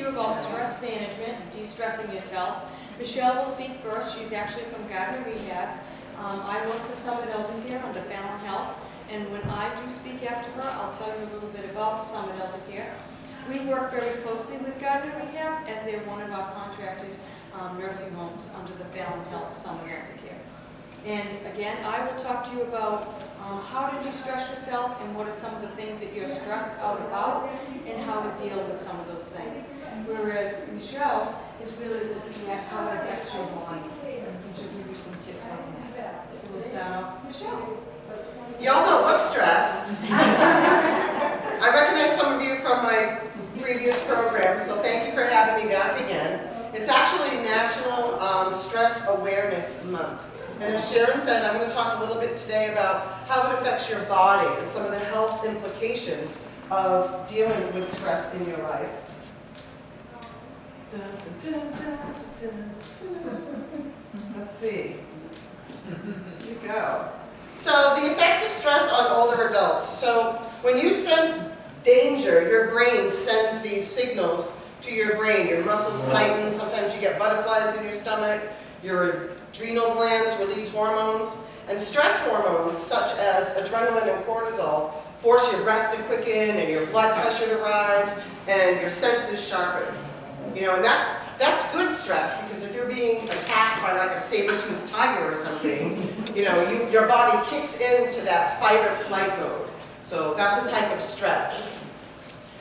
you about stress management, de-stressing yourself. Michelle will speak first. She's actually from Gardner Rehab. I work for Summit Eldercare under Fallon Health, and when I do speak after her, I'll tell you a little bit about Summit Eldercare. We work very closely with Gardner Rehab as they're one of our contracted nursing homes under the Fallon Health Summit Eldercare. And again, I will talk to you about how to de-stress yourself and what are some of the things that you're stressed out about and how to deal with some of those things. Whereas Michelle is really looking at how it affects your body, and she'll give you some tips on that. So we'll start off, Michelle. Y'all don't look stressed. I recognize some of you from my previous program, so thank you for having me back again. It's actually National Stress Awareness Month. And as Sharon said, I'm going to talk a little bit today about how it affects your body and some of the health implications of dealing with stress in your life. Let's see. Here you go. So the effects of stress on older adults. So when you sense danger, your brain sends these signals to your brain. Your muscles tighten, sometimes you get butterflies in your stomach, your adrenal glands release hormones, and stress hormones such as adrenaline and cortisol force your breath to quicken and your blood pressure to rise and your senses sharpen. You know, and that's good stress, because if you're being attacked by like a saber-toothed tiger or something, you know, your body kicks into that fight or flight mode. So that's a type of stress.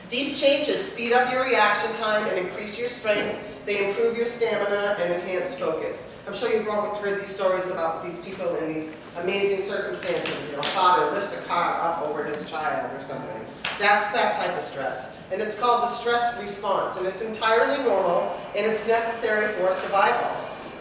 These changes speed up your reaction time and increase your strength. They improve your stamina and enhance focus. I'm sure you've all heard these stories about these people in these amazing circumstances. You know, a father lifts a car up over his child or something. That's that type of stress. And it's called the stress response. And it's entirely normal, and it's necessary for survival.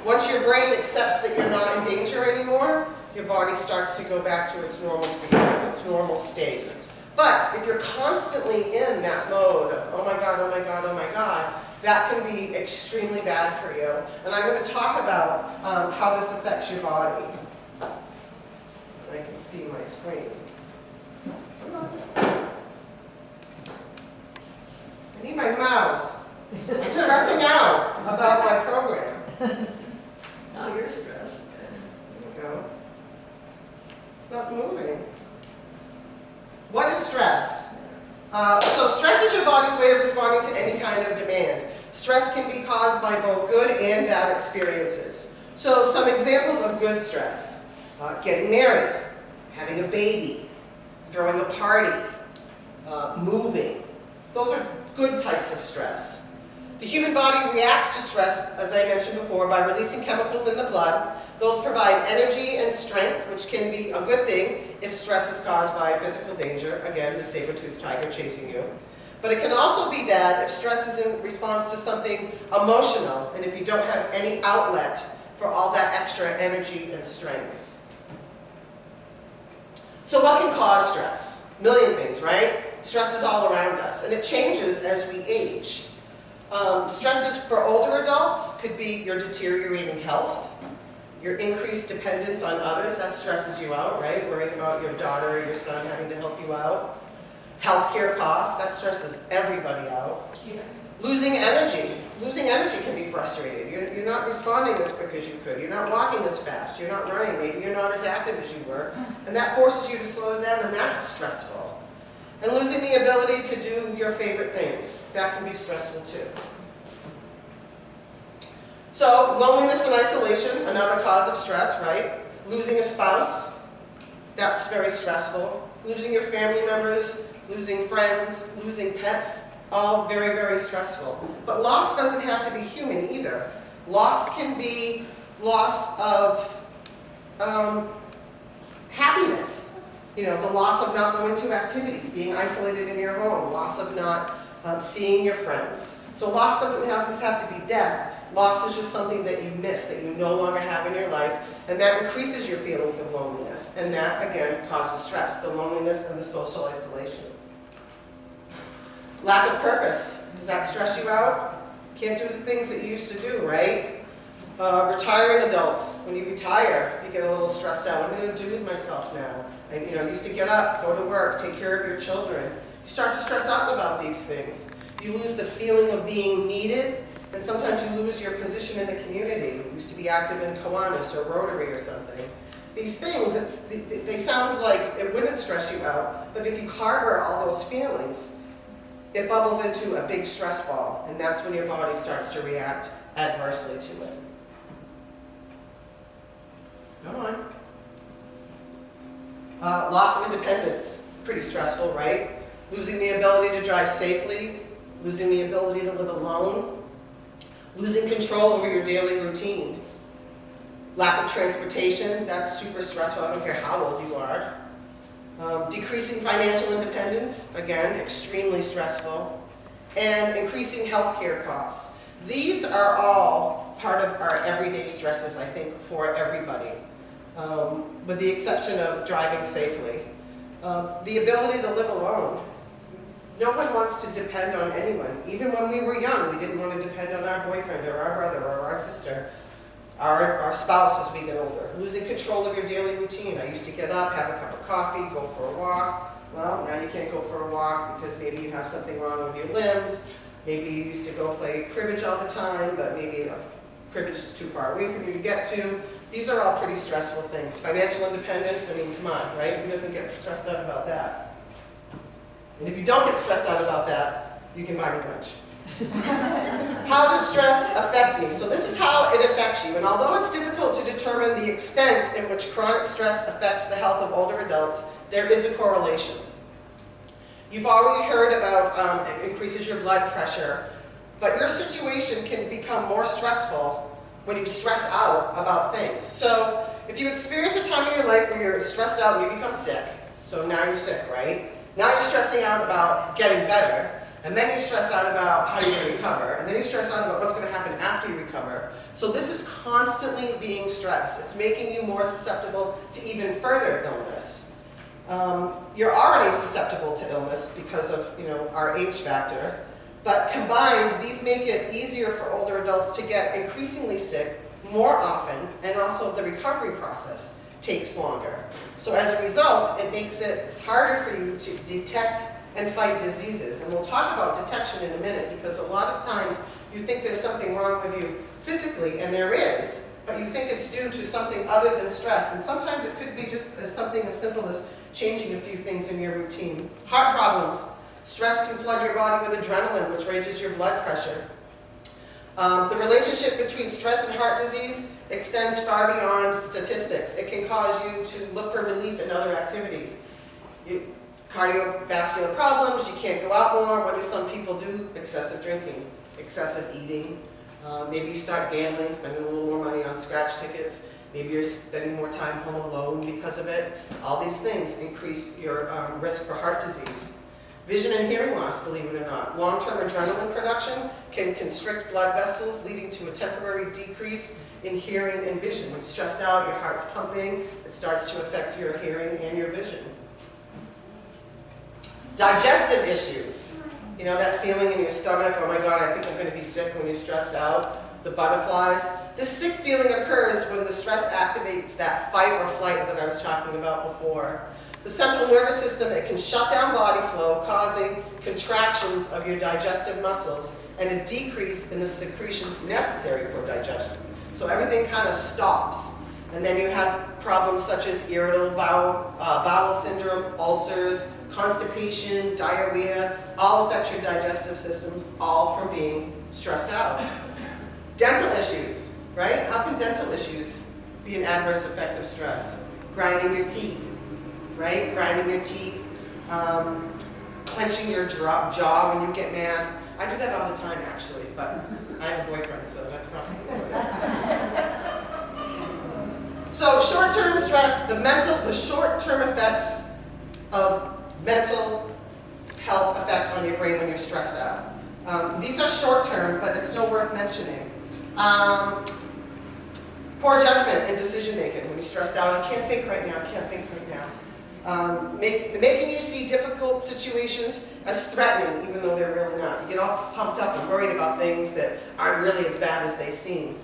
Once your brain accepts that you're not in danger anymore, your body starts to go back to its normal state. But if you're constantly in that mode of, oh my God, oh my God, oh my God, that can be extremely bad for you. And I'm going to talk about how this affects your body. I can see my screen. I need my mouse. I'm stressing out about my program. Now you're stressed. There we go. It's not moving. What is stress? So stress is your body's way of responding to any kind of demand. Stress can be caused by both good and bad experiences. So some examples of good stress: getting married, having a baby, throwing a party, moving. Those are good types of stress. The human body reacts to stress, as I mentioned before, by releasing chemicals in the blood. Those provide energy and strength, which can be a good thing if stress is caused by physical danger. Again, the saber-toothed tiger chasing you. But it can also be bad if stress is in response to something emotional, and if you don't have any outlet for all that extra energy and strength. So what can cause stress? A million things, right? Stress is all around us, and it changes as we age. Stresses for older adults could be your deteriorating health, your increased dependence on others. That stresses you out, right? Worrying about your daughter or your son having to help you out. Healthcare costs, that stresses everybody out. Yeah. Losing energy. Losing energy can be frustrating. You're not responding as quick as you could. You're not walking as fast. You're not running. Maybe you're not as active as you were. And that forces you to slow down, and that's stressful. And losing the ability to do your favorite things. That can be stressful too. So, loneliness and isolation, another cause of stress, right? Losing a spouse, that's very stressful. Losing your family members, losing friends, losing pets, all very, very stressful. But loss doesn't have to be human either. Loss can be loss of happiness. You know, the loss of not going to activities, being isolated in your home, loss of not seeing your friends. So loss doesn't have to be death. Loss is just something that you miss, that you no longer have in your life, and that increases your feelings of loneliness. And that, again, causes stress, the loneliness and the social isolation. Lack of purpose. Does that stress you out? Can't do the things that you used to do, right? Retiring adults. When you retire, you get a little stressed out. What am I going to do with myself now? And, you know, you used to get up, go to work, take care of your children. You start to stress out about these things. You lose the feeling of being needed, and sometimes you lose your position in the community. You used to be active in Kiwanis or Rotary or something. These things, they sound like it wouldn't stress you out, but if you harbor all those feelings, it bubbles into a big stress ball, and that's when your body starts to react adversely to it. Come on. Loss of independence, pretty stressful, right? Losing the ability to drive safely, losing the ability to live alone, losing control over your daily routine. Lack of transportation, that's super stressful, I don't care how old you are. Decreasing financial independence, again, extremely stressful. And increasing healthcare costs. These are all part of our everyday stresses, I think, for everybody, with the exception of driving safely. The ability to live alone. No one wants to depend on anyone. Even when we were young, we didn't want to depend on our boyfriend or our brother or our sister. Our spouse as we get older. Losing control of your daily routine. I used to get up, have a cup of coffee, go for a walk. Well, now you can't go for a walk because maybe you have something wrong with your limbs. Maybe you used to go play cribbage all the time, but maybe cribbage is too far away from you to get to. These are all pretty stressful things. Financial independence, I mean, come on, right? Who doesn't get stressed out about that? And if you don't get stressed out about that, you can buy me lunch. How does stress affect me? So this is how it affects you. And although it's difficult to determine the extent in which chronic stress affects the health of older adults, there is a correlation. You've already heard about it increases your blood pressure, but your situation can become more stressful when you stress out about things. So if you experience a time in your life where you're stressed out and you become sick, so now you're sick, right? Now you're stressing out about getting better. And then you stress out about how you're going to recover. And then you stress out about what's going to happen after you recover. So this is constantly being stressed. It's making you more susceptible to even further illness. You're already susceptible to illness because of our age factor. But combined, these make it easier for older adults to get increasingly sick more often, and also the recovery process takes longer. So as a result, it makes it harder for you to detect and fight diseases. And we'll talk about detection in a minute, because a lot of times you think there's something wrong with you physically, and there is, but you think it's due to something other than stress. And sometimes it could be just something as simple as changing a few things in your routine. Heart problems. Stress can flood your body with adrenaline, which raises your blood pressure. The relationship between stress and heart disease extends far beyond statistics. It can cause you to look for relief in other activities. Cardiovascular problems, you can't go out more. What do some people do? Excessive drinking, excessive eating. Maybe you start gambling, spending a little more money on scratch tickets. Maybe you're spending more time home alone because of it. All these things increase your risk for heart disease. Vision and hearing loss, believe it or not. Long-term adrenaline production can constrict blood vessels, leading to a temporary decrease in hearing and vision. When you're stressed out, your heart's pumping, it starts to affect your hearing and your vision. Digestive issues. You know, that feeling in your stomach, oh my God, I think I'm going to be sick when you're stressed out. The butterflies. This sick feeling occurs when the stress activates that fight or flight that I was talking about before. The central nervous system, it can shut down body flow, causing contractions of your digestive muscles and a decrease in the secretions necessary for digestion. So everything kind of stops. And then you have problems such as irritable bowel syndrome, ulcers, constipation, diarrhea, all affect your digestive system, all from being stressed out. Dental issues, right? How can dental issues be an adverse effect of stress? Grinding your teeth, right? Grinding your teeth, clenching your jaw when you get mad. I do that all the time, actually, but I have a boyfriend, so that's probably So short-term stress, the short-term effects of mental health effects on your brain when you're stressed out. These are short-term, but it's still worth mentioning. Poor judgment and decision-making. When you're stressed out, I can't think right now, I can't think right now. Making you see difficult situations as threatening, even though they're really not. You get all pumped up and worried about things that aren't really as bad as they seem.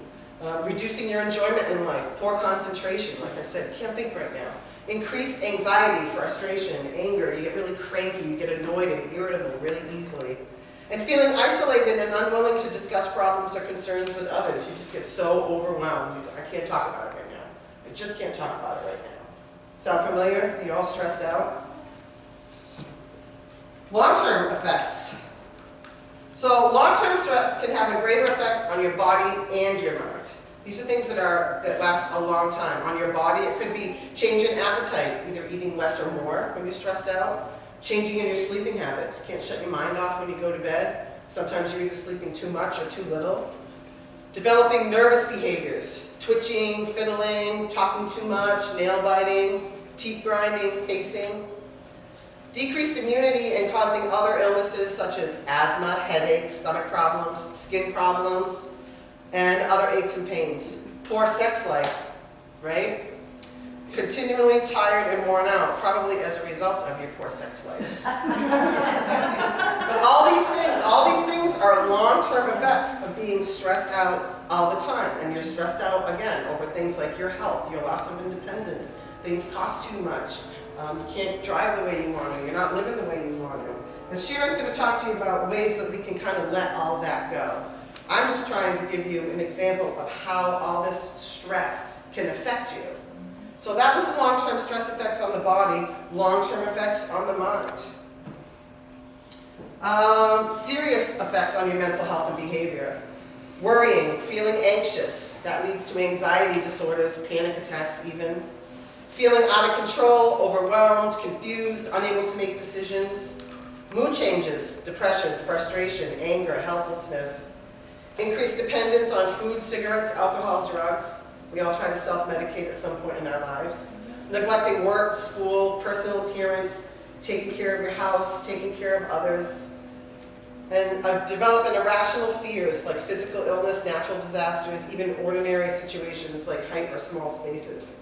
Reducing your enjoyment in life, poor concentration, like I said, can't think right now. Increased anxiety, frustration, anger, you get really cranky, you get annoyed and irritable really easily. And feeling isolated and unwilling to discuss problems or concerns with others. You just get so overwhelmed. I can't talk about it right now. I just can't talk about it right now. Sound familiar? You're all stressed out? Long-term effects. So long-term stress can have a greater effect on your body and your mind. These are things that last a long time. On your body, it could be change in appetite, either eating less or more when you're stressed out. Changing in your sleeping habits. Can't shut your mind off when you go to bed. Sometimes you're either sleeping too much or too little. Developing nervous behaviors. Twitching, fiddling, talking too much, nail biting, teeth grinding, pacing. Decreased immunity and causing other illnesses such as asthma, headaches, stomach problems, skin problems, and other aches and pains. Poor sex life, right? Continually tired and worn out, probably as a result of your poor sex life. But all these things are long-term effects of being stressed out all the time. And you're stressed out, again, over things like your health, your loss of independence. Things cost too much. You can't drive the way you want to. You're not living the way you want to. And Sharon's going to talk to you about ways that we can kind of let all that go. I'm just trying to give you an example of how all this stress can affect you. So that was the long-term stress effects on the body, long-term effects on the mind. Serious effects on your mental health and behavior. Worrying, feeling anxious, that leads to anxiety disorders, panic attacks even. Feeling out of control, overwhelmed, confused, unable to make decisions. Mood changes, depression, frustration, anger, helplessness. Increased dependence on food, cigarettes, alcohol, drugs. We all try to self-medicate at some point in our lives. Neglecting work, school, personal appearance, taking care of your house, taking care of others. And developing irrational fears like physical illness, natural disasters, even ordinary situations like height or small spaces.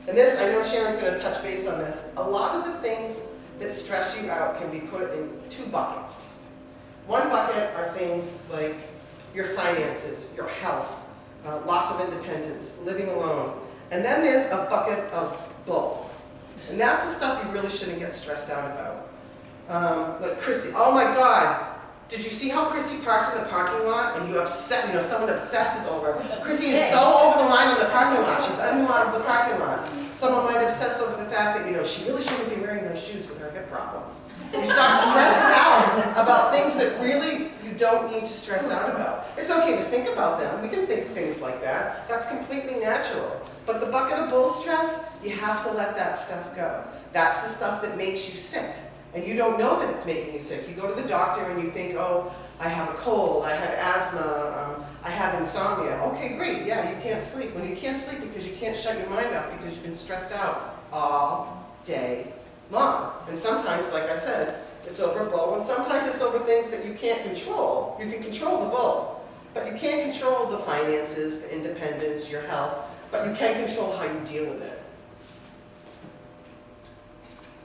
And this, I know Sharon's going to touch base on this, a lot of the things that stress you out can be put in two buckets. One bucket are things like your finances, your health, loss of independence, living alone. And then there's a bucket of bull. And that's the stuff you really shouldn't get stressed out about. Like Chrissy, oh my God, did you see how Chrissy parked in the parking lot? And someone obsesses over her. Chrissy is so over the line in the parking lot. She's in the parking lot. Someone might obsess over the fact that, she really shouldn't be wearing those shoes with her hip problems. You start stressing out about things that really you don't need to stress out about. It's okay to think about them. We can think things like that. That's completely natural. But the bucket of bull stress, you have to let that stuff go. That's the stuff that makes you sick. And you don't know that it's making you sick. You go to the doctor and you think, oh, I have a cold, I have asthma, I have insomnia. Okay, great, yeah, you can't sleep. When you can't sleep because you can't shut your mind off because you've been stressed out all day long. And sometimes, like I said, it's over bull, and sometimes it's over things that you can't control. You can control the bull, but you can't control the finances, the independence, your health, but you can control how you deal with it.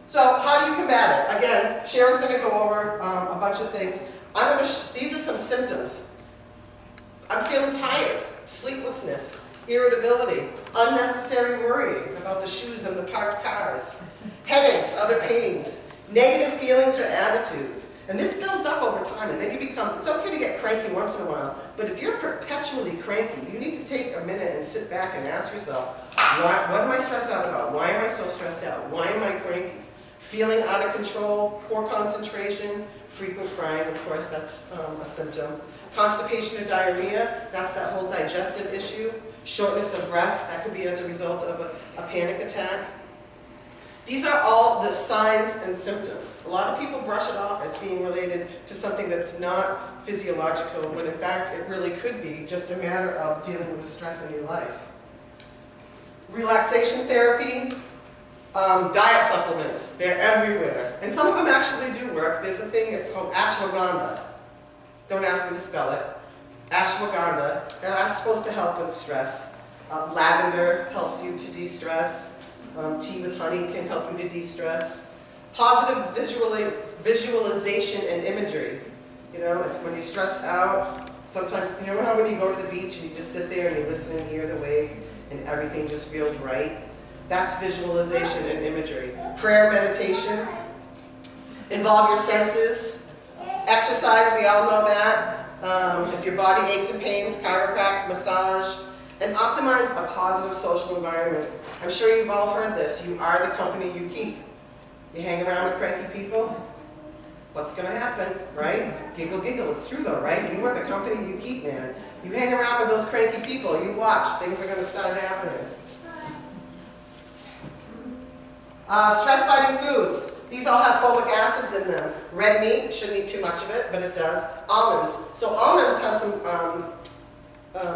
So how do you combat it? Again, Sharon's going to go over a bunch of things. These are some symptoms. I'm feeling tired, sleeplessness, irritability, unnecessary worrying about the shoes and the parked cars, headaches, other pains, negative feelings or attitudes. And this builds up over time, and then it's okay to get cranky once in a while, but if you're perpetually cranky, you need to take a minute and sit back and ask yourself, what am I stressed out about? Why am I so stressed out? Why am I cranky? Feeling out of control, poor concentration, frequent crying, of course, that's a symptom. Constipation or diarrhea, that's that whole digestive issue. Shortness of breath, that could be as a result of a panic attack. These are all the signs and symptoms. A lot of people brush it off as being related to something that's not physiological, when in fact it really could be just a matter of dealing with the stress in your life. Relaxation therapy, diet supplements, they're everywhere. And some of them actually do work. There's a thing, it's called ashwagandha. Don't ask me to spell it. Ashwagandha, now that's supposed to help with stress. Lavender helps you to de-stress. Tea with honey can help you to de-stress. Positive visualization and imagery. When you're stressed out, sometimes, you know how when you go to the beach and you just sit there and you listen and hear the waves and everything just feels right? That's visualization and imagery. Prayer, meditation. Involve your senses. Exercise, we all know that. If your body aches and pains, chiropractic, massage, and optimize a positive social environment. I'm sure you've all heard this. You are the company you keep. You hang around with cranky people, what's going to happen, right? Giggle, giggle. It's true though, right? You are the company you keep, man. You hang around with those cranky people, you watch, things are going to start happening. Stress-fighting foods. These all have folic acids in them. Red meat, shouldn't eat too much of it, but it does. Almonds. So almonds have some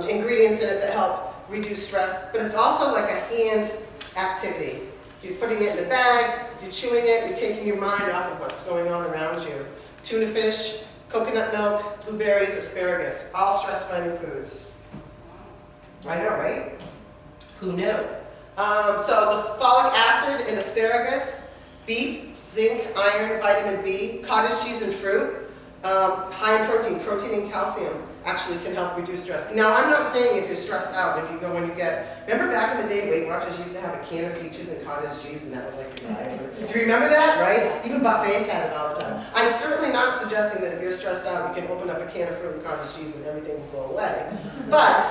ingredients in it that help reduce stress, but it's also like a hand activity. You're putting it in the bag, you're chewing it, you're taking your mind off of what's going on around you. Tuna fish, coconut milk, blueberries, asparagus, all stress-fighting foods. I know, right? Who knew? So the folic acid in asparagus, beef, zinc, iron, vitamin B, cottage cheese and fruit, high in protein and calcium actually can help reduce stress. Now I'm not saying if you're stressed out and you go and you get, remember back in the day Weight Watchers used to have a can of peaches and cottage cheese and that was like your diet. Do you remember that, right? Even buffets had it all the time. I'm certainly not suggesting that if you're stressed out you can open up a can of fruit and cottage cheese and everything will go away. But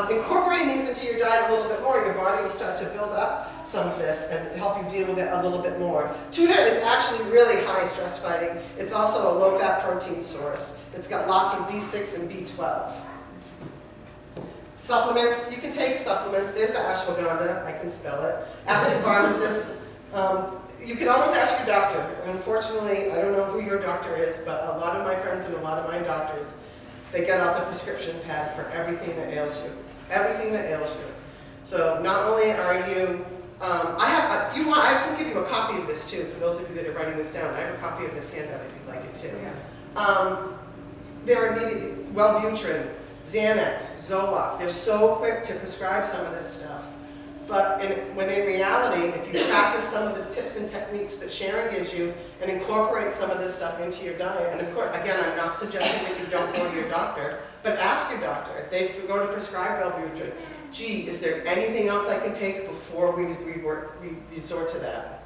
incorporating these into your diet a little bit more, your body will start to build up some of this and help you deal with it a little bit more. Tuna is actually really high stress fighting. It's also a low-fat protein source. It's got lots of B6 and B12. Supplements, you can take supplements. There's the ashwagandha, I can spell it. Ask your pharmacist. You can always ask your doctor. And unfortunately, I don't know who your doctor is, but a lot of my friends and a lot of my doctors, they get out the prescription pad for everything that ails you. Everything that ails you. So not only are you if you want, I can give you a copy of this too, for those of you that are writing this down. I have a copy of this handout if you'd like it too. Yeah. They're immediately, Wellbutrin, Xanax, Zoloft, they're so quick to prescribe some of this stuff. But when in reality, if you practice some of the tips and techniques that Sharon gives you and incorporate some of this stuff into your diet, and of course, again, I'm not suggesting that you don't go to your doctor, but ask your doctor. If they go to prescribe Wellbutrin, gee, is there anything else I can take before we resort to that?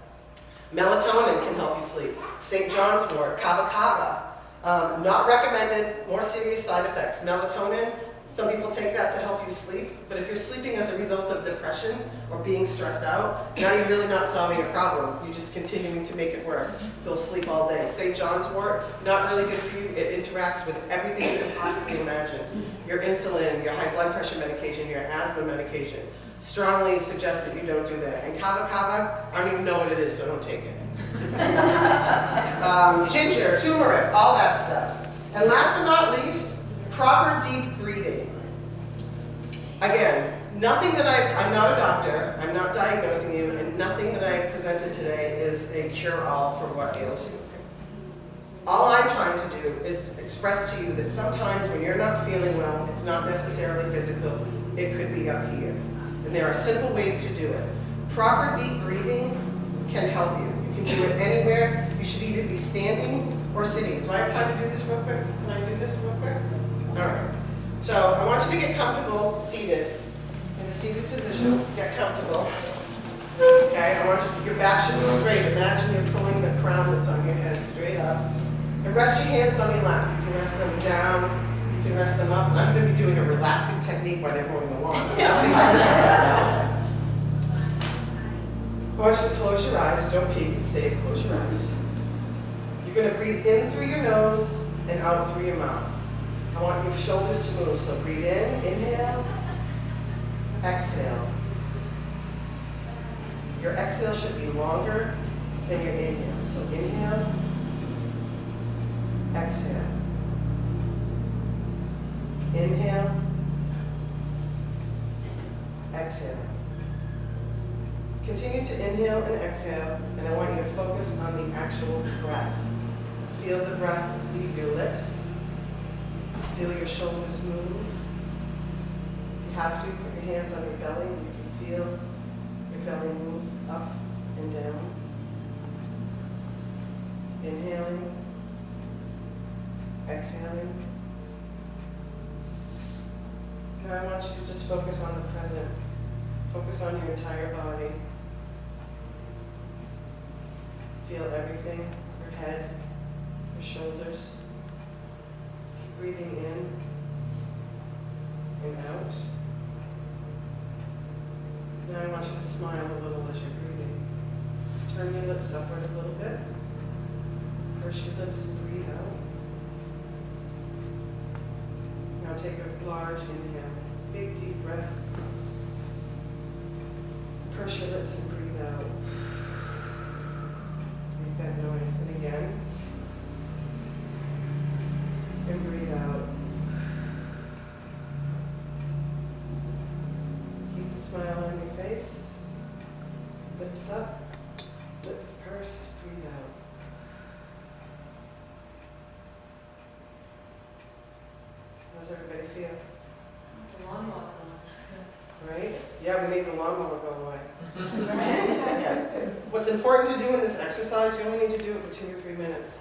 Melatonin can help you sleep. St. John's wort, kava kava. Not recommended, more serious side effects. Melatonin, some people take that to help you sleep, but if you're sleeping as a result of depression or being stressed out, now you're really not solving a problem. You're just continuing to make it worse. You'll sleep all day. St. John's wort, not really good for you. It interacts with everything you can possibly imagine. Your insulin, your high blood pressure medication, your asthma medication. Strongly suggest that you don't do that. And kava kava, I don't even know what it is, so don't take it. Ginger, turmeric, all that stuff. And last but not least, proper deep breathing. Again, nothing that I'm not a doctor, I'm not diagnosing you, and nothing that I've presented today is a cure-all for what ails you. All I'm trying to do is express to you that sometimes when you're not feeling well, it's not necessarily physical, it could be up here. And there are simple ways to do it. Proper deep breathing can help you. You can do it anywhere. You should either be standing or sitting. Do I have time to do this real quick? Can I do this real quick? All right. So I want you to get comfortable seated. In a seated position, get comfortable. Okay, I want you, your back should be straight. Imagine you're pulling the crown that's on your head straight up. And rest your hands on your lap. You can rest them down, you can rest them up. I'm going to be doing a relaxing technique while they're mowing the lawn. So let's see how this works. I want you to close your eyes. Don't peek, it's safe. Close your eyes. You're going to breathe in through your nose and out through your mouth. I want your shoulders to move. So breathe in, inhale, exhale. Your exhale should be longer than your inhale. So inhale, exhale. Inhale, exhale. Continue to inhale and exhale, and I want you to focus on the actual breath. Feel the breath leave your lips. Feel your shoulders move. If you have to, put your hands on your belly. You can feel your belly move up and down. Inhaling, exhaling. Now I want you to just focus on the present. Focus on your entire body. Feel everything, your head, your shoulders, breathing in and out. Now I want you to smile a little as you're breathing. Turn your lips upward a little bit. Purse your lips and breathe out. Now take a large inhale. Big deep breath. Purse your lips and breathe out. Make that noise. And again. And breathe out. Keep the smile on your face. Lips up. Lips pursed. Breathe out. How's everybody feel? The lawnmower's on. Right? Yeah, we made the lawnmower go away. What's important to do in this exercise, you only need to do it for 2 or 3 minutes.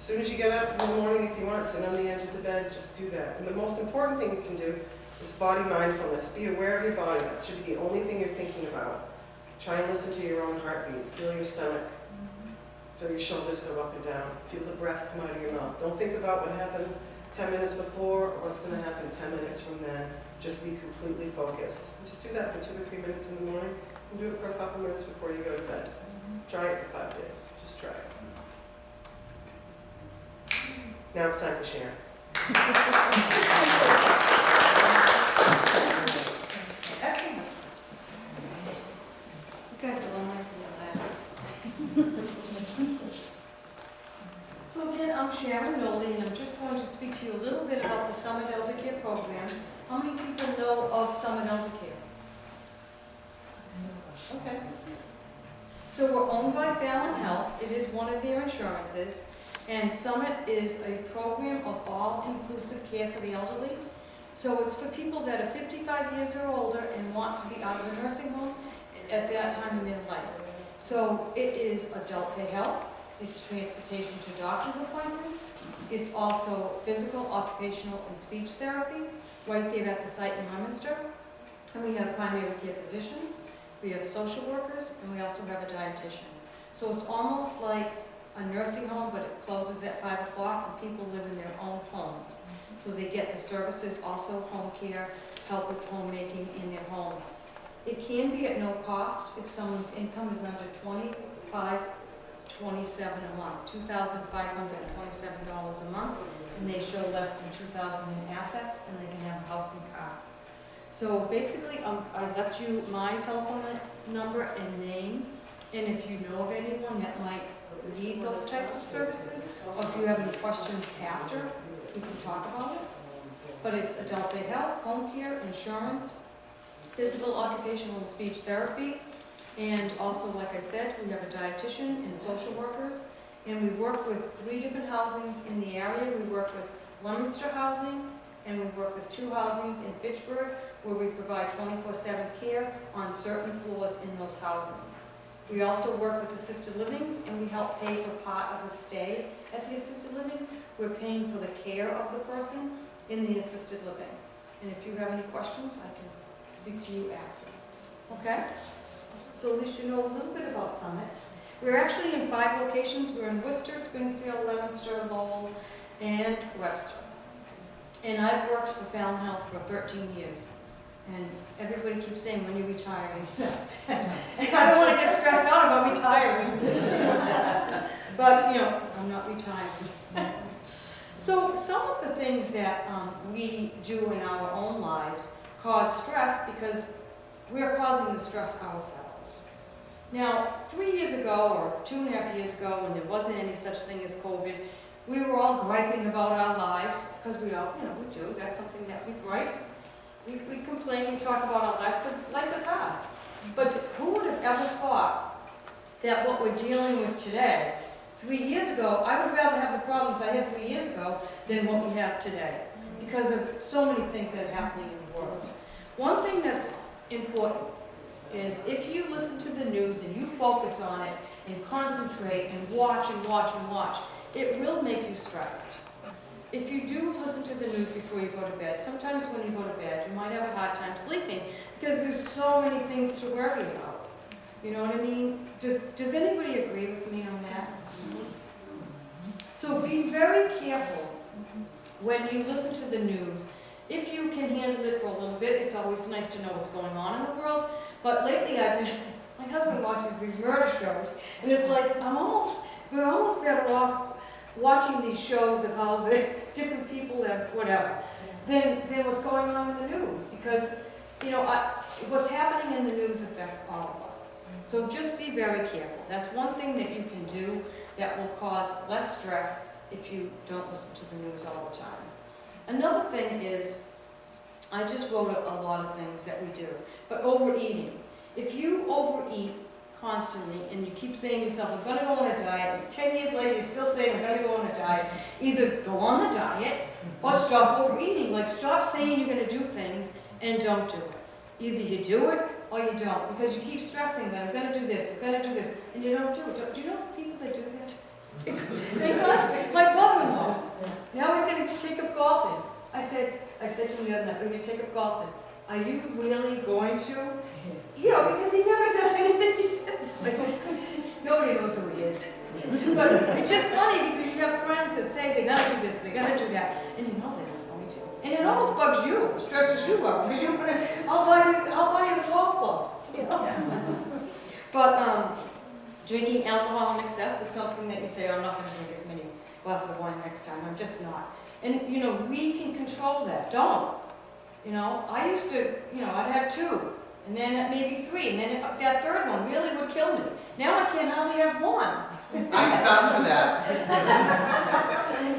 As soon as you get up in the morning, if you want, sit on the edge of the bed, just do that. And the most important thing you can do is body mindfulness. Be aware of your body. That should be the only thing you're thinking about. Try and listen to your own heartbeat. Feel your stomach. Feel your shoulders go up and down. Feel the breath come out of your mouth. Don't think about what happened 10 minutes before or what's going to happen 10 minutes from then. Just be completely focused. Just do that for 2 or 3 minutes in the morning and do it for a couple minutes before you go to bed. Try it for 5 days. Just try it. Now it's time for Sharon. Excellent. You guys are all nice and relaxed. So again, I'm Sharon Nolly, and I'm just going to speak to you a little bit about the Summit Eldercare program. How many people know of Summit Eldercare? Okay. So we're owned by Fallon Health. It is one of their insurances. And Summit is a program of all-inclusive care for the elderly. So it's for people that are 55 years or older and want to be out of a nursing home at that time in their life. So it is adult day health. It's transportation to doctor's appointments. It's also physical, occupational, and speech therapy right there at the site in Leominster. And we have primary care physicians, we have social workers, and we also have a dietitian. So it's almost like a nursing home, but it closes at 5 o'clock and people live in their own homes. So they get the services, also home care, help with homemaking in their home. It can be at no cost if someone's income is under $25.27 a month, $2,527 a month, and they show less than $2,000 in assets, and they can have a house and car. So basically, I left you my telephone number and name, and if you know of anyone that might need those types of services, or if you have any questions after, we can talk about it. But it's adult day health, home care, insurance, physical, occupational, and speech therapy, and also, like I said, we have a dietitian and social workers, and we work with 3 different housings in the area. We work with Leominster Housing, and we work with 2 housings in Fitchburg, where we provide 24/7 care on certain floors in those housings. We also work with assisted livings, and we help pay for part of the stay at the assisted living. We're paying for the care of the person in the assisted living. And if you have any questions, I can speak to you after. Okay? So at least you know a little bit about Summit. We're actually in 5 locations. We're in Worcester, Springfield, Leominster, Lowell, and Webster. And I've worked for Fallon Health for 13 years. And everybody keeps saying, when you're retiring. And I don't want to get stressed out about retiring. But, you know, I'm not retiring. So some of the things that we do in our own lives cause stress because we're causing the stress ourselves. Now, 3 years ago, or 2.5 years ago, when there wasn't any such thing as COVID, we were all griping about our lives, because we all, you know, we do. That's something that we gripe. We complain, we talk about our lives, because life is hard. But who would have ever thought that what we're dealing with today, 3 years ago, I would rather have the problems I had 3 years ago than what we have today, because of so many things that are happening in the world. One thing that's important is if you listen to the news and you focus on it and concentrate and watch and watch and watch, it will make you stressed. If you do listen to the news before you go to bed, sometimes when you go to bed, you might have a hard time sleeping because there's so many things to worry about. You know what I mean? Does anybody agree with me on that? So be very careful when you listen to the news, if you can handle it for a little bit, it's always nice to know what's going on in the world. But lately my husband watches these murder shows, and it's like, we're almost better off watching these shows of how the different people have whatever, than what's going on in the news. Because, you know, what's happening in the news affects all of us. So just be very careful. That's one thing that you can do that will cause less stress if you don't listen to the news all the time. Another thing is, I just wrote a lot of things that we do, but overeating. If you overeat constantly and you keep saying to yourself, I'm going to go on a diet, and 10 years later you're still saying I'm going to go on a diet, either go on the diet or stop overeating. Like, stop saying you're going to do things and don't do it. Either you do it or you don't, because you keep stressing that I'm going to do this, I'm going to do this, and you don't do it. Do you know the people that do that? My brother-in-law, now he's going to take up golfing. I said to him the other night, we're going to take up golfing. Are you really going to? You know, because he never does anything he says. Nobody knows who he is. But it's just funny because you have friends that say they're going to do this, they're going to do that, and you know they're not going to. And it almost bugs you, stresses you out, because I'll buy you the golf clubs. You know? But drinking alcohol in excess is something that you say, oh, I'm not going to drink as many glasses of wine next time. I'm just not. And, you know, we can control that. Don't. You know, I used to, you know, I'd have 2, and then maybe 3, and then if that third one really would kill me. Now I can only have 1. I can vouch for that.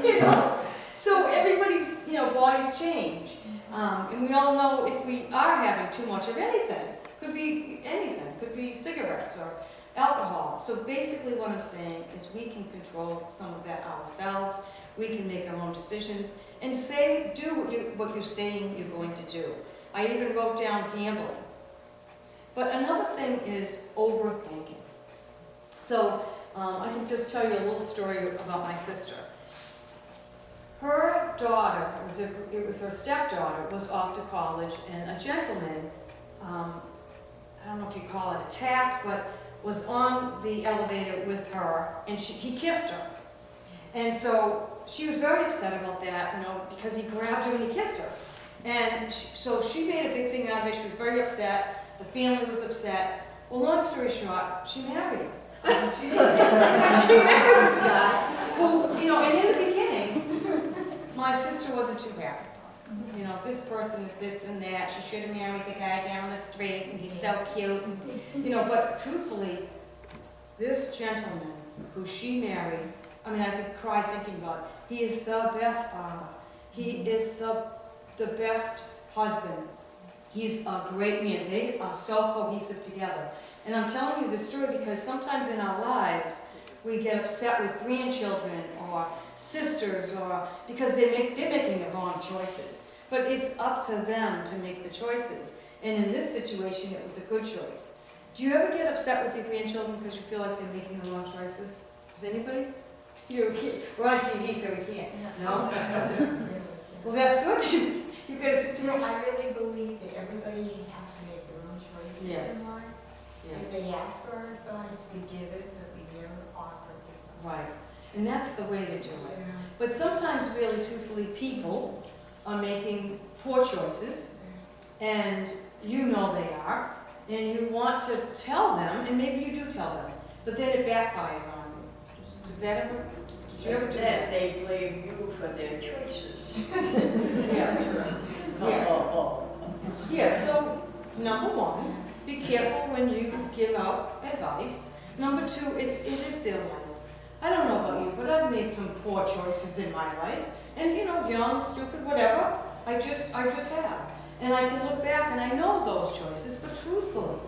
You know, so everybody's, you know, bodies change. And we all know if we are having too much of anything, could be anything, could be cigarettes or alcohol. So basically what I'm saying is we can control some of that ourselves. We can make our own decisions and do what you're saying you're going to do. I even wrote down gambling. But another thing is overthinking. So I can just tell you a little story about my sister. Her daughter, it was her stepdaughter, was off to college, and a gentleman, I don't know if you call it attacked, but was on the elevator with her, and he kissed her. And so she was very upset about that, you know, because he grabbed her and he kissed her. And so she made a big thing out of it. She was very upset. The family was upset. Well, long story short, she married him. She married this guy who, you know, and in the beginning, my sister wasn't too happy. You know, this person is this and that. She should have married the guy down the street, and he's so cute. And, you know, but truthfully, this gentleman who she married, I mean, I could cry thinking about it. He is the best father. He is the best husband. He's a great man. They are so cohesive together. And I'm telling you this story because sometimes in our lives, we get upset with grandchildren or sisters, or because they're making the wrong choices. But it's up to them to make the choices. And in this situation, it was a good choice. Do you ever get upset with your grandchildren because you feel like they're making the wrong choices? Does anybody? We're on TV, so we can't. No? Well, that's good. You get a situation. I really believe that everybody has to make their own choices Yes. in life. Yes. If they ask for advice, we give it, but we never offer it. Right. And that's the way to do it. Yeah. But sometimes, really, truthfully, people are making poor choices, and you know they are, and you want to tell them, and maybe you do tell them, but then it backfires on you. Does that ever? Did you ever do that? They blame you for their choices. Yes. Yes. Yes. So, number 1, be careful when you give out advice. Number 2, it is their life. I don't know about you, but I've made some poor choices in my life. And you know, young, stupid, whatever, I just have. And I can look back and I know those choices, but truthfully,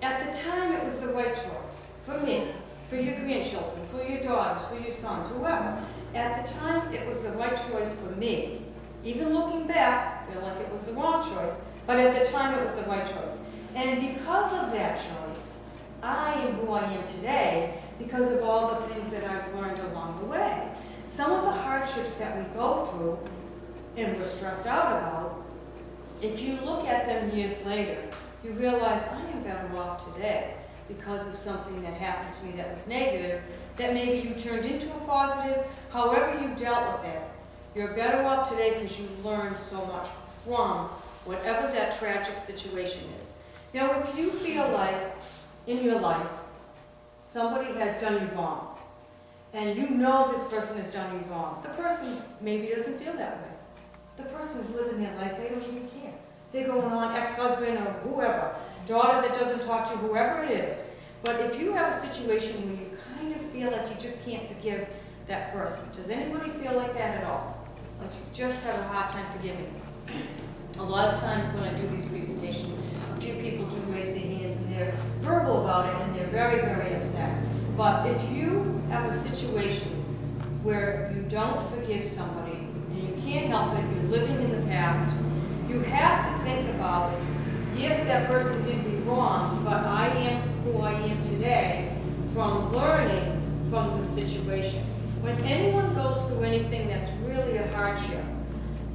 at the time it was the right choice for me, for your grandchildren, for your daughters, for your sons, whoever. At the time it was the right choice for me. Even looking back, I feel like it was the wrong choice, but at the time it was the right choice. And because of that choice, I am who I am today because of all the things that I've learned along the way. Some of the hardships that we go through and we're stressed out about, if you look at them years later, you realize I am better off today because of something that happened to me that was negative, that maybe you turned into a positive. However you dealt with it, You're better off today because you learned so much from whatever that tragic situation is. Now, if you feel like in your life somebody has done you wrong, and you know this person has done you wrong, the person maybe doesn't feel that way. The person is living their life, they don't even care. They're going on, ex-husband or whoever, daughter that doesn't talk to you, whoever it is. But if you have a situation where you kind of feel like you just can't forgive that person, does anybody feel like that at all? Like you just have a hard time forgiving? A lot of times when I do these presentations, a few people do raise their hands and they're verbal about it and they're very, very upset. But if you have a situation where you don't forgive somebody and you can't help it, you're living in the past, you have to think about, yes, that person did me wrong, but I am who I am today from learning from the situation. When anyone goes through anything that's really a hardship,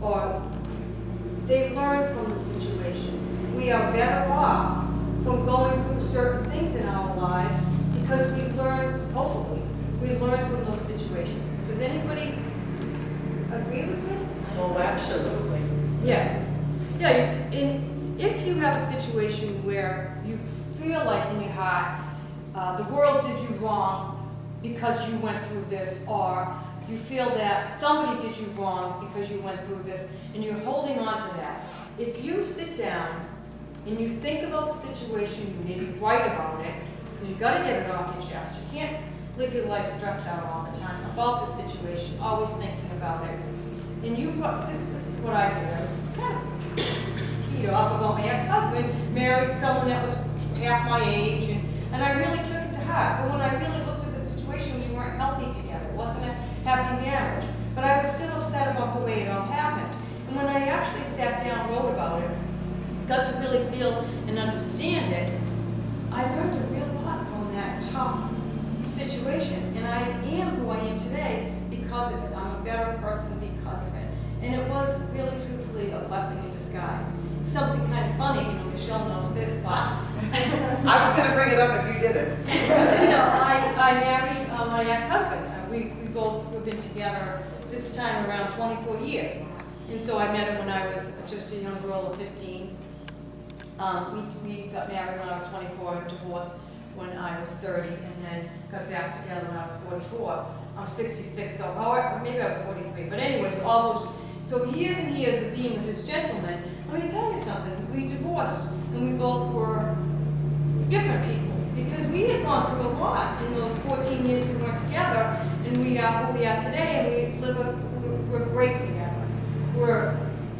or they learn from the situation, we are better off from going through certain things in our lives because we've learned, hopefully, we learn from those situations. Does anybody agree with me? Oh, absolutely. Yeah. Yeah, if you have a situation where you feel like in your heart, the world did you wrong because you went through this, or you feel that somebody did you wrong because you went through this, and you're holding on to that. If you sit down and you think about the situation, you maybe write about it, you've got to get it off your chest. You can't live your life stressed out all the time about the situation, always thinking about it. And this is what I did. I was kind of teed off about my ex-husband, married someone that was half my age, and I really took it to heart. But when I really looked at the situation, we weren't healthy together. It wasn't a happy marriage. But I was still upset about the way it all happened. And when I actually sat down and wrote about it, got to really feel and understand it, I learned a real lot from that tough situation. And I am who I am today because of it. I'm a better person because of it. And it was really, truthfully, a blessing in disguise. Something kind of funny, Michelle knows this, but I was going to bring it up if you didn't. I married my ex-husband. We both have been together this time around 24 years. And so I met him when I was just a young girl of 15. We got married when I was 24 and divorced when I was 30, and then got back together when I was 44. I'm 66, so however, maybe I was 43. But anyways, all those, so years and years of being with this gentleman, let me tell you something. We divorced, and we both were different people because we had gone through a lot in those 14 years we weren't together, and we are who we are today, and we're great together.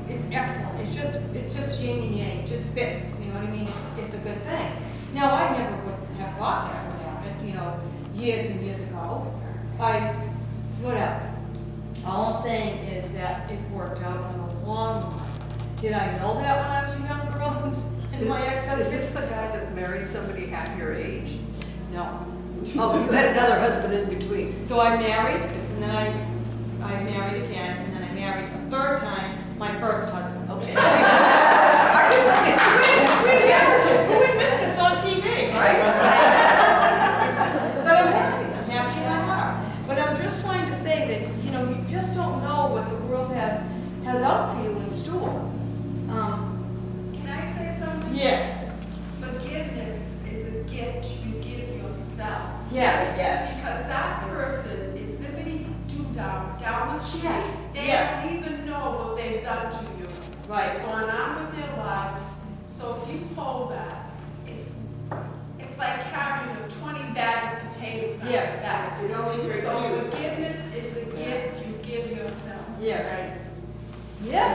It's excellent. It's just yin and yang. It just fits. You know what I mean? It's a good thing. Now I never would have thought that would happen. Years and years ago. Whatever. All I'm saying is that it worked out in a long run. Did I know that when I was a young girl and my ex-husband? Is this the guy that married somebody half your age? No. Oh, you had another husband in between. So I married, and then I married again, and then I married a third time my first husband. Okay. Who admits this on TV? But I'm happy. I'm happy in my heart. But I'm just trying to say that, you just don't know what the world has out for you in store. Can I say something? Yes. Forgiveness is a gift you give yourself. Yes. Because that person is zippity doo down the street. Yes. They Yes. don't even know what they've done to you. Right. They've gone on with their lives. So if you hold that, it's like carrying a 20 bag of potatoes on Yes. your back. You don't need So to forgiveness is a gift you give yourself. Yes. Right? Yes.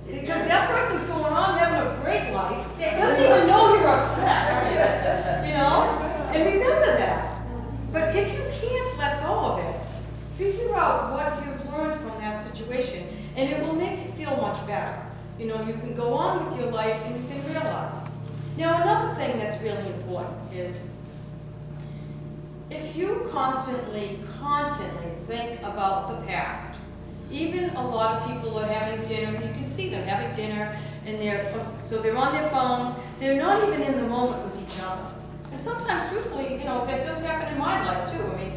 Because that person's going on having a great life, doesn't even know you're upset, And remember that. But if you can't let go of it, figure out what you've learned from that situation, and it will make you feel much better. You can go on with your life and you can realize. Now, another thing that's really important is if you constantly think about the past, even a lot of people are having dinner, you can see them having dinner, and they're on their phones, they're not even in the moment with each other. And sometimes, truthfully, that does happen in my life too. I mean,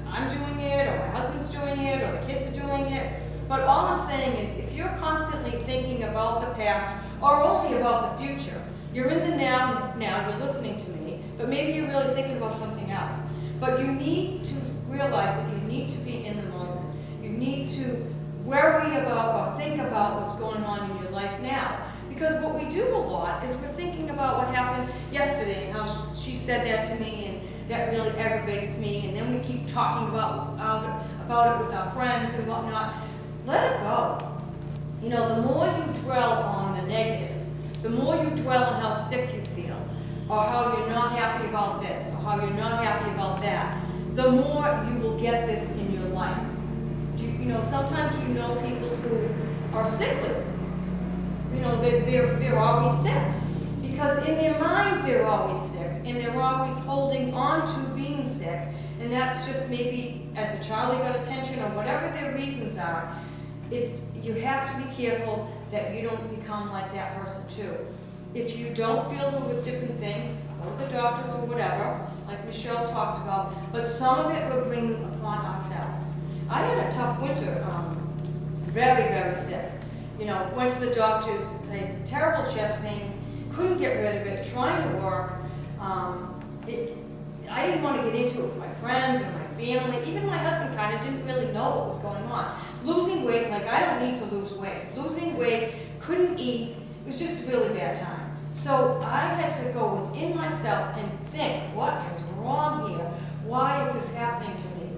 I'm doing it, or my husband's doing it, or the kids are doing it, But all I'm saying is, if you're constantly thinking about the past or only about the future, you're in the now, you're listening to me, but maybe you're really thinking about something else. But you need to realize that you need to be in the moment. You need to worry about or think about what's going on in your life now. Because what we do a lot is we're thinking about what happened yesterday and how she said that to me and that really aggravates me, and then we keep talking about it with our friends and whatnot. Let it go. You know, the more you dwell on the negative, the more you dwell on how sick you feel, or how you're not happy about this, or how you're not happy about that, the more you will get this in your life. You know, sometimes you know people who are sickly. You know, they're always sick. Because in their mind they're always sick, and they're always holding on to being sick. And that's just maybe as a child they got attention or whatever their reasons are. You have to be careful that you don't become like that person too. If you don't feel good with different things, go to the doctors or whatever, like Michelle talked about, but some of it we're bringing upon ourselves. I had a tough winter, very, very sick. You know, went to the doctors, had terrible chest pains, couldn't get rid of it, trying to work. I didn't want to get into it with my friends or my family. Even my husband kind of didn't really know what was going on. Losing weight, like I don't need to lose weight. Losing weight, couldn't eat, it was just a really bad time. So I had to go within myself and think, what is wrong here? Why is this happening to me?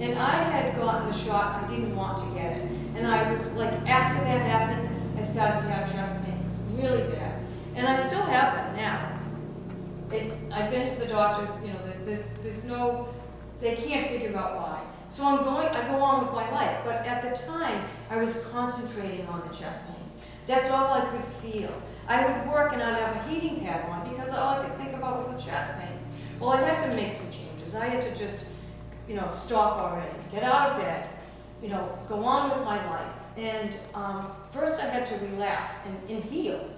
And I had gotten the shot, I didn't want to get it. And I was like, after that happened, I started to have chest pains, really bad. And I still have them now. I've been to the doctors, you know, there's no, they can't figure out why. So I go on with my life. But at the time, I was concentrating on the chest pains. That's all I could feel. I would work and I'd have a heating pad on because all I could think about was the chest pains. Well, I had to make some changes. I had to just, you know, stop already, get out of bed, you know, go on with my life. And first I had to relax and heal.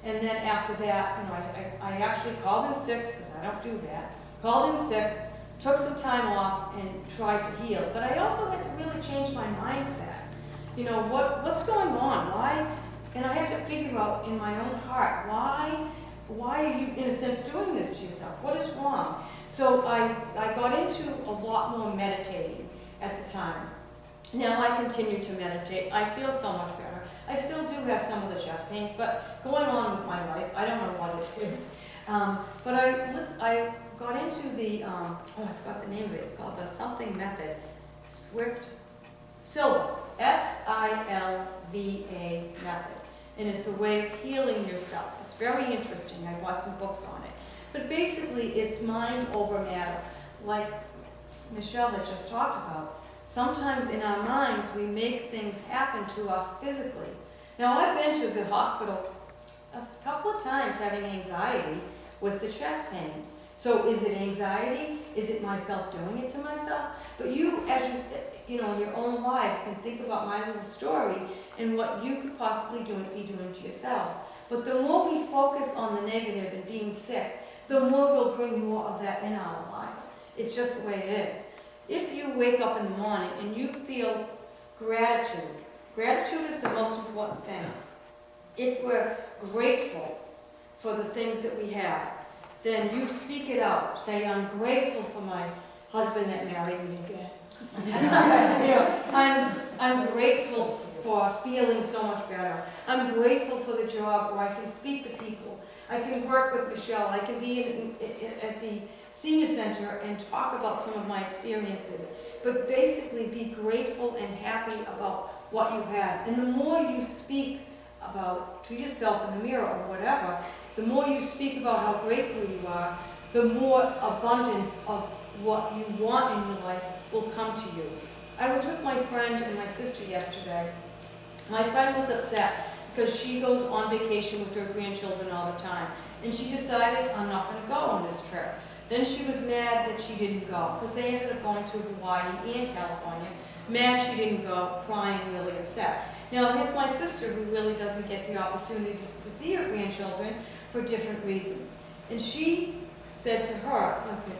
And then after that, you know, I actually called in sick, because I don't do that. Called in sick, took some time off and tried to heal. But I also had to really change my mindset. You know, what's going on? Why? And I had to figure out in my own heart, why are you, in a sense, doing this to yourself? What is wrong? So I got into a lot more meditating at the time. Now I continue to meditate. I feel so much better. I still do have some of the chest pains, but going on with my life, I don't know what it is. But I got into the, I forgot the name of it. It's called the something method. Silva, S-I-L-V-A method. And it's a way of healing yourself. It's very interesting. I bought some books on it. But basically, it's mind over matter. Like Michelle had just talked about. Sometimes in our minds, we make things happen to us physically. Now, I've been to the hospital a couple of times having anxiety with the chest pains. So is it anxiety? Is it myself doing it to myself? But you, as you know, in your own lives, can think about my little story and what you could possibly be doing to yourselves. But the more we focus on the negative and being sick, the more we'll bring more of that in our lives. It's just the way it is. If you wake up in the morning and you feel gratitude, gratitude is the most important thing. If we're grateful for the things that we have, then you speak it out. Say, I'm grateful for my husband that married me again. You know, I'm grateful for feeling so much better. I'm grateful for the job where I can speak to people. I can work with Michelle. I can be at the senior center and talk about some of my experiences. But basically be grateful and happy about what you have. And the more you speak about to yourself in the mirror or whatever, the more you speak about how grateful you are, the more abundance of what you want in your life will come to you. I was with my friend and my sister yesterday. My friend was upset because she goes on vacation with her grandchildren all the time. And she decided, I'm not going to go on this trip. Then she was mad that she didn't go, because they ended up going to Hawaii and California. Mad she didn't go, crying, really upset. Now, here's my sister who really doesn't get the opportunity to see her grandchildren for different reasons. And she said to her, okay,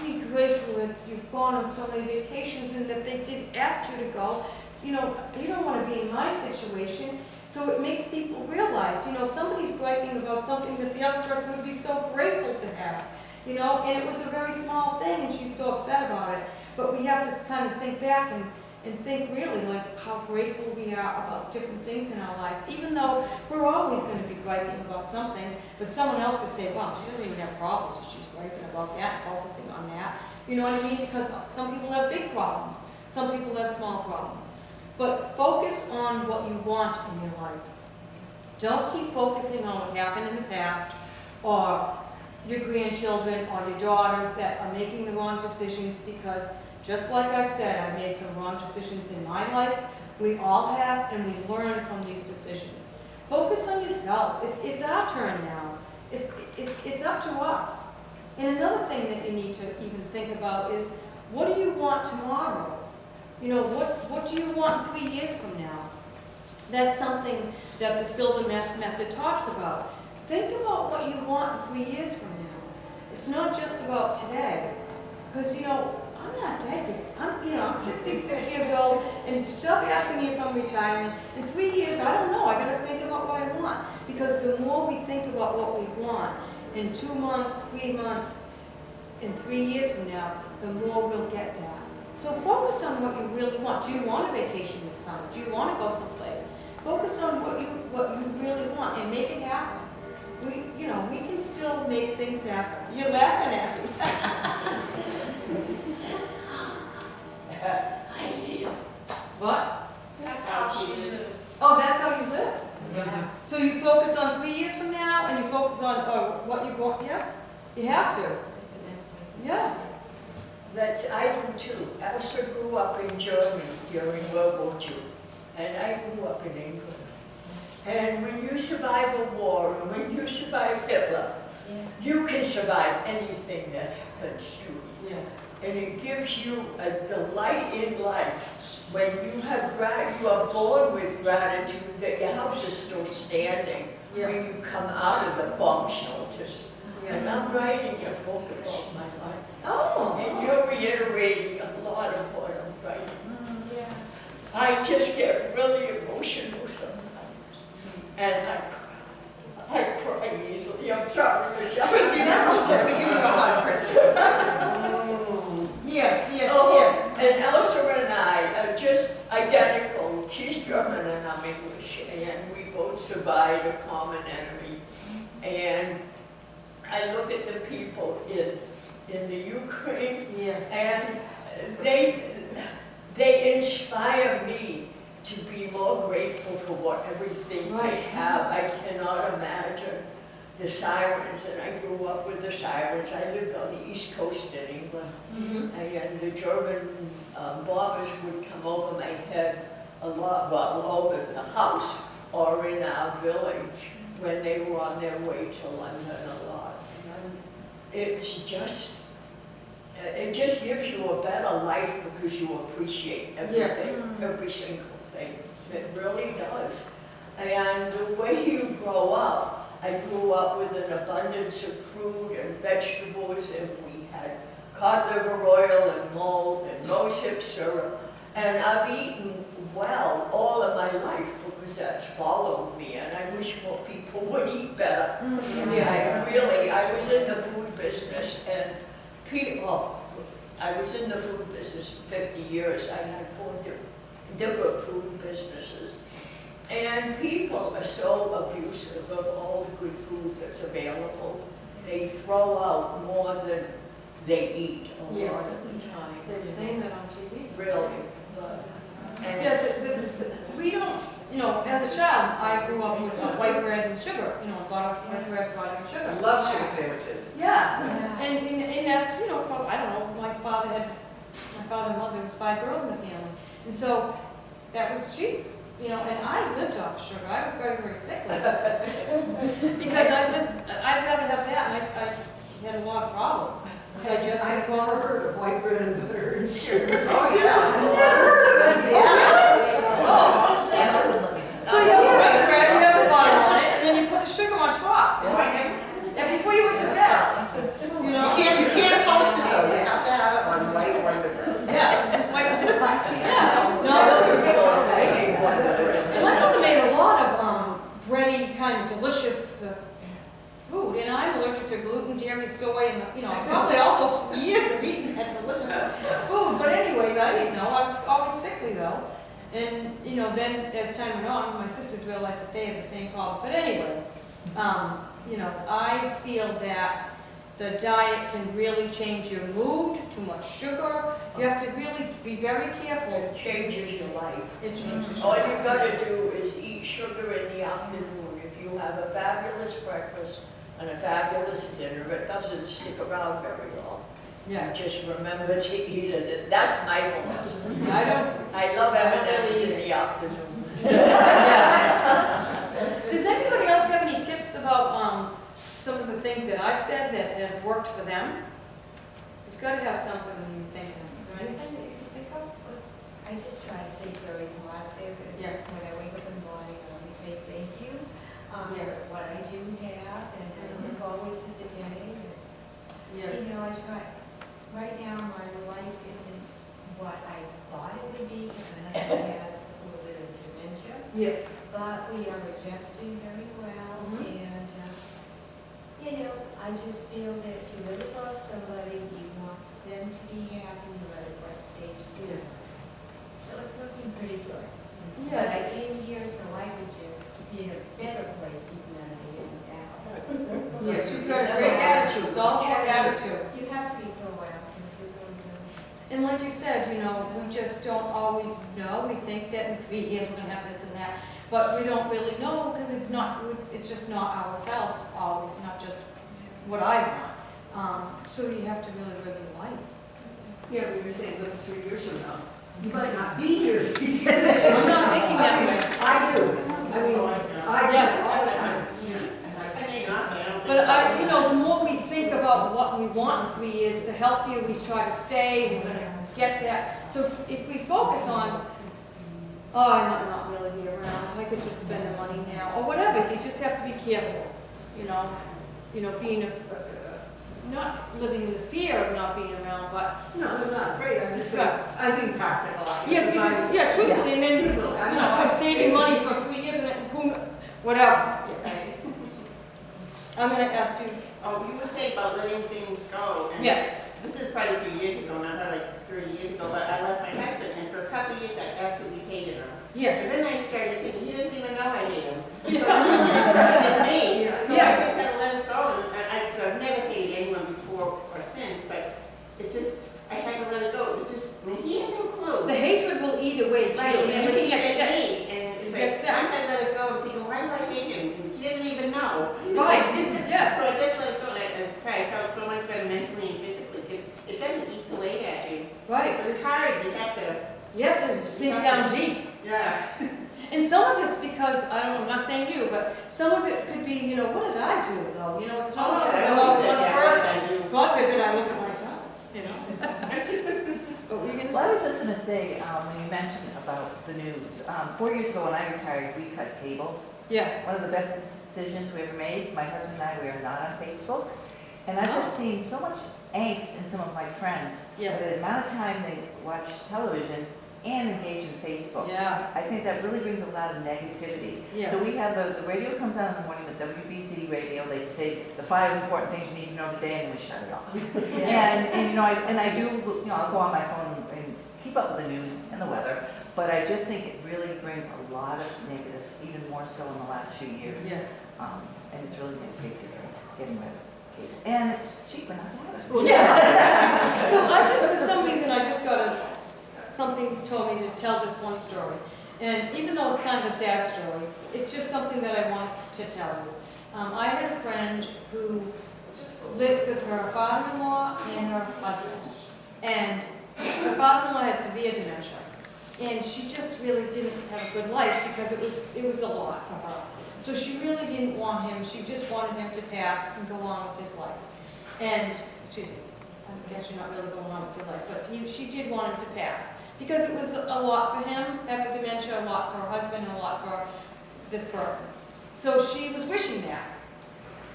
be grateful that you've gone on so many vacations and that they did ask you to go. you don't want to be in my situation. So it makes people realize, somebody's griping about something that the other person would be so grateful to have, and it was a very small thing and she's so upset about it. But we have to kind of think back and think really like how grateful we are about different things in our lives, even though we're always going to be griping about something, but someone else could say, wow, she doesn't even have problems, so she's griping about that, focusing on that. You know what I mean? Because some people have big problems, some people have small problems. But focus on what you want in your life. Don't keep focusing on what happened in the past, or your grandchildren, or your daughter that are making the wrong decisions, because just like I've said, I've made some wrong decisions in my life. We all have, and we learn from these decisions. Focus on yourself. It's our turn now. It's up to us. And another thing that you need to even think about is, what do you want tomorrow? What do you want 3 years from now? That's something that the Silver Method talks about. Think about what you want 3 years from now. It's not just about today. Because, I'm not dead yet. I'm 66 years old, and stop asking me if I'm retiring. In 3 years, I don't know. I got to think about what I want. Because the more we think about what we want, in 2 months, 3 months, and 3 years from now, the more we'll get that. So focus on what you really want. Do you want a vacation this summer? Do you want to go someplace? Focus on what you really want and make it happen. We can still make things happen. You're laughing at me. What? That's how she lives. Oh, that's how you live? Yeah. So you focus on 3 years from now, and you focus on what you want. Yeah, you have to. Yeah. I do too. Elsa grew up in Germany during World War II, and I grew up in England. And when you survive a war, and when you survive Hitler, you can survive anything that happens to you. Yes. And it gives you a delight in life when you are born with gratitude that your house is still standing when Yes. you come out of the bomb shelters. Yes. And I'm writing a book about my life. Oh. And you're reiterating a lot of what I'm writing. Yeah. I just get really emotional sometimes. And I cry easily. I'm sorry, Michelle. Chrissy, that's okay. We give you a hug, Chrissy. Yes, yes, Oh, yes. and Elsa and I are just identical. She's German and I'm English, and we both survived a common enemy. And I look at the people in the Ukraine, Yes. and they inspire me to be more grateful for what everything they Right. have. I cannot imagine the sirens, and I grew up with the sirens. I lived on the East Coast in England, and the German bombers would come over my head a lot, well, over the house or in our village when they were on their way to London a lot. And it just gives you a better life because you appreciate everything, every single thing. It really does. And the way you grow up, I grew up with an abundance of fruit and vegetables, and we had cod liver oil and mold and rosehip syrup. And I've eaten well all of my life because that's followed me, and I wish more people would eat better. I was in the food business, and I was in the food business for 50 years. I had 4 different food businesses. And people are so abusive of all the good food that's available. They throw out more than they eat a Yes. lot of the time. They were saying that on TV. Really. And Yeah, we don't, as a child, I grew up with white bread and sugar, white bread, butter, and I sugar. love sugar sandwiches. Yeah, and that's, I don't know, my father and mother, there was 5 girls in the family. And so that was cheap, and I lived off of sugar. I was very, very sick with it. Because I'd rather have that, and I had a lot of problems. Digestive I've problems. heard of white bread and butter and sugar. Oh, yeah. So you have the white bread, you have the butter on it, and then you put the sugar on top. And before you went to bed, You can't toast it though, you have to have it on white wonder bread. Yeah, it's white bread. Yeah. No. heavy, kind of delicious food, and I'm allergic to gluten, dairy, soy, and, you know, probably all those years of eating that delicious food, but anyways, I didn't know, I was always sickly though. And, you know, then as time went on, my sisters realized that they had the same problem, but anyways, you know, I feel that the diet can really change your mood, too much sugar, you have to really be very careful. It changes your life. It changes. All you gotta do is eat sugar in the afternoon. If you have a fabulous breakfast and a fabulous dinner, it doesn't stick around very long. Yeah. Just remember to eat it. That's my philosophy. I love M&M's in the afternoon. Does anybody else have any tips about some of the things that I've said that have worked for them? You've got to have something when you think of. Is there anything that you can think of? I just try to stay very positive. And Yes. when I wake up in the morning, I always say thank you Yes. for what I do have, and I look forward to the day. And, Yes. you know, I try. Right now, my life isn't what I thought it would be, because I have a little bit of dementia. Yes. But we are adjusting very well, Mhm. and you know, I just feel that if you really love somebody, you want them to be happy, no matter what stage it is. So it's looking pretty good. But I Yes. came here so I could just be in a better place even than I am now. Yes, you've got a great attitude. It's all about attitude. You have to be proactive, you really do. And like you said, you know, we just don't always know. We think that in 3 years we're going to have this and that. But we don't really know because it's not, it's just not ourselves always, not just what I want. So you have to really live your life. Yeah, but you're saying look 3 years from now. You might not be here. I'm not thinking that way. I do. I mean, I get it all the time. But you know, the more we think about what we want in 3 years, the healthier we try to stay, we're gonna get that. So if we focus on, oh, I might not really be around, I could just spend the money now, or whatever, you just have to be careful, you know, being, not living in the fear of not being around, but, No, I'm not afraid, I'm just, Right. I'm being practical. yes, because, yeah, truthfully, and then, you know, I'm saving money for 3 years, and then who, whatever. I'm gonna ask you, Oh, you were saying about letting things go. And yes, this is probably a few years ago, not like 30 years ago, but I left my husband, and for a couple of years I absolutely hated him. yes, And then I started thinking, he doesn't even know I hate him. So it's me. So Yes. I just had to let it go. And I've never hated anyone before or since, but it's just, I had to let it go. It was just, I mean, he had no clue. the hatred will eat away at you, and you can get sick. And You it's get like, sick. once I let it go, I'm thinking, why do I hate him? And he doesn't even know. Right, yes, So I just let it go, and I felt so much better mentally and physically. It doesn't eat away at you. right. But it's hard, you have to, You have to sink down deep. yeah. And some of it's because, I don't know, I'm not saying you, but some of it could be, you know, what did I do though? You know, it's not because I'm all one person. God forbid I look at myself, you know? But we're gonna Well, I was say, just going to say, when you mentioned about the news, 4 years ago when I retired, we cut cable. yes, One of the best decisions we ever made, my husband and I, we are not on Facebook. And I've just seen so much angst in some of my friends. Yes. The amount of time they watch television and engage in Facebook. yeah, I think that really brings a lot of negativity. yes. So we have the radio comes on in the morning, the WBC radio, they say the 5 important things you need to know today, and then we shut it off. And you know, I do, you know, I'll go on my phone and keep up with the news and the weather, but I just think it really brings a lot of negative, even more so in the last few years. Yes. And it's really made a big difference getting rid of cable. And it's cheaper not to have it. So I just, for some reason, I just got something told me to tell this one story. And even though it's kind of a sad story, it's just something that I want to tell you. I had a friend who lived with her father-in-law and her husband. And her father-in-law had severe dementia. And she just really didn't have a good life because it was a lot for her. So she really didn't want him, she just wanted him to pass and go on with his life. And, excuse me, I guess you're not really going on with your life, but she did want him to pass. Because it was a lot for him, having dementia, a lot for her husband, and a lot for this person. So she was wishing that.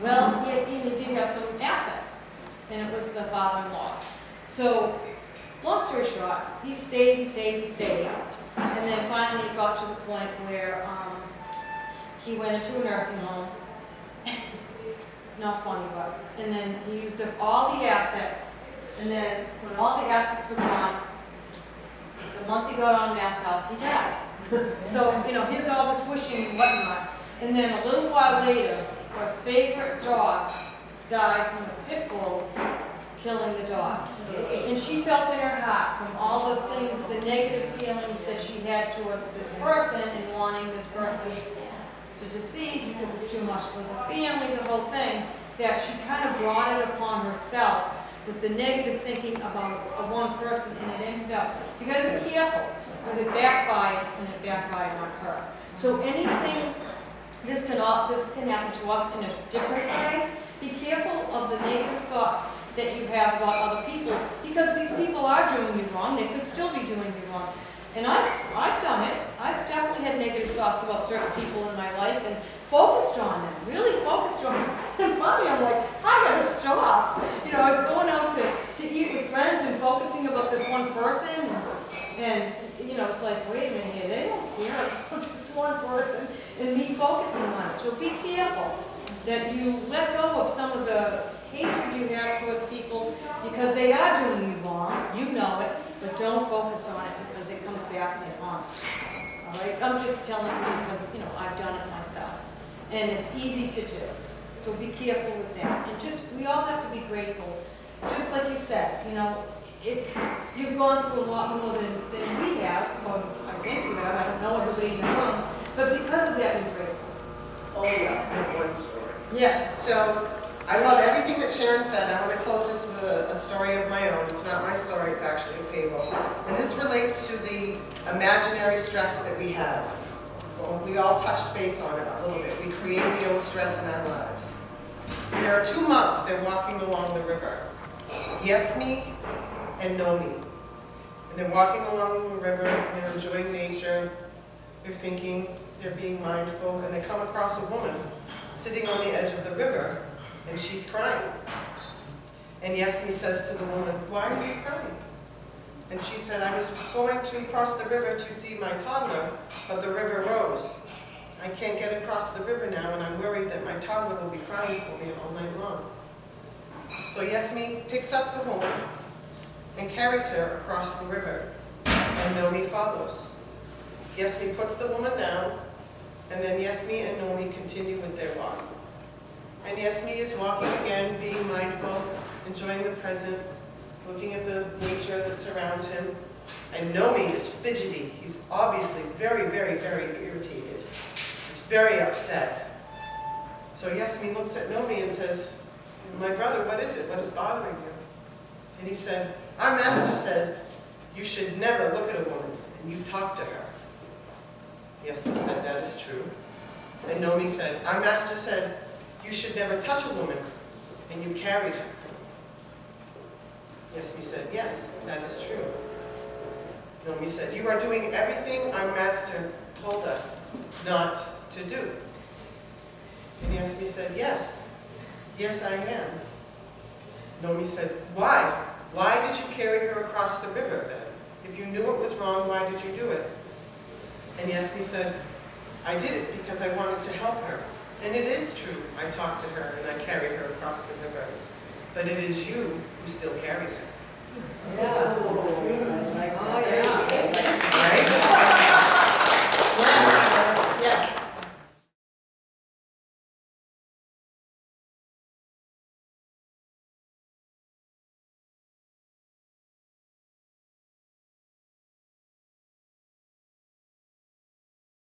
Well, he did have some assets, and it was the father-in-law. So, long story short, he stayed, and then finally it got to the point where he went into a nursing home. It's not funny, but, and then he used up all the assets, and then when all the assets were gone, the month he got on Mass Health, he died. So, you know, here's all this wishing and whatnot. And then a little while later, her favorite dog died from a pit bull killing the dog. And she felt in her heart from all the things, the negative feelings that she had towards this person and wanting this person to decease, it was too much for the family, the whole thing, that she kind of brought it upon herself with the negative thinking about one person, and it ended up, you gotta be careful, because it backfired, and it backfired on her. So anything, this can happen to us in a different way. Be careful of the negative thoughts that you have about other people, because these people are doing you wrong, they could still be doing you wrong. And I've done it. I've definitely had negative thoughts about certain people in my life and focused on them, really focused on them. And finally I'm like, I gotta stop. You know, I was going out to eat with friends and focusing about this one person, and you know, it's like, wait a minute here, they don't care about this one person and me focusing on it. So be careful that you let go of some of the hatred you have towards people because they are doing you wrong, you know it, but don't focus on it because it comes back and it haunts you. All right? I'm just telling you because, you know, I've done it myself. And it's easy to do. So be careful with that. And just, we all have to be grateful. Just like you said, you know, you've gone through a lot more than we have, or I think you have, I don't know everybody in the room, but because of that, we're grateful. Oh yeah, I have one story. Yes. So, I love everything that Sharon said. I want to close this with a story of my own. It's not my story, it's actually a fable. And this relates to the imaginary stress that we have. Well, we all touched base on it a little bit. We create the own stress in our lives. And there are two monks, they're walking along the river. Yes me and no me. And they're walking along the river, they're enjoying nature, they're thinking, they're being mindful, and they come across a woman sitting on the edge of the river. And she's crying. And Yes me says to the woman, why are you crying? And she said, I was going to cross the river to see my toddler, but the river rose. I can't get across the river now, and I'm worried that my toddler will be crying for me all night long. So Yes me picks up the woman and carries her across the river, and No me follows. Yes me puts the woman down, and then Yes me and No me continue with their walk. And Yes me is walking again, being mindful, enjoying the present, looking at the nature that surrounds him. And No me is fidgety. He's obviously very, very, very irritated. He's very upset. So Yes me looks at No me and says, my brother, what is it? What is bothering you? And he said, our master said, you should never look at a woman and you talk to her. Yes me said, that is true. And No me said, our master said, you should never touch a woman, and you carried her. Yes me said, yes, that is true. No me said, you are doing everything our master told us not to do. And Yes me said, yes, yes I am. No me said, why? Why did you carry her across the river then? If you knew it was wrong, why did you do it? And Yes me said, I did it because I wanted to help her. And it is true, I talked to her and I carried her across the river. But it is you who still carries her. Yeah. Oh, yeah. Right?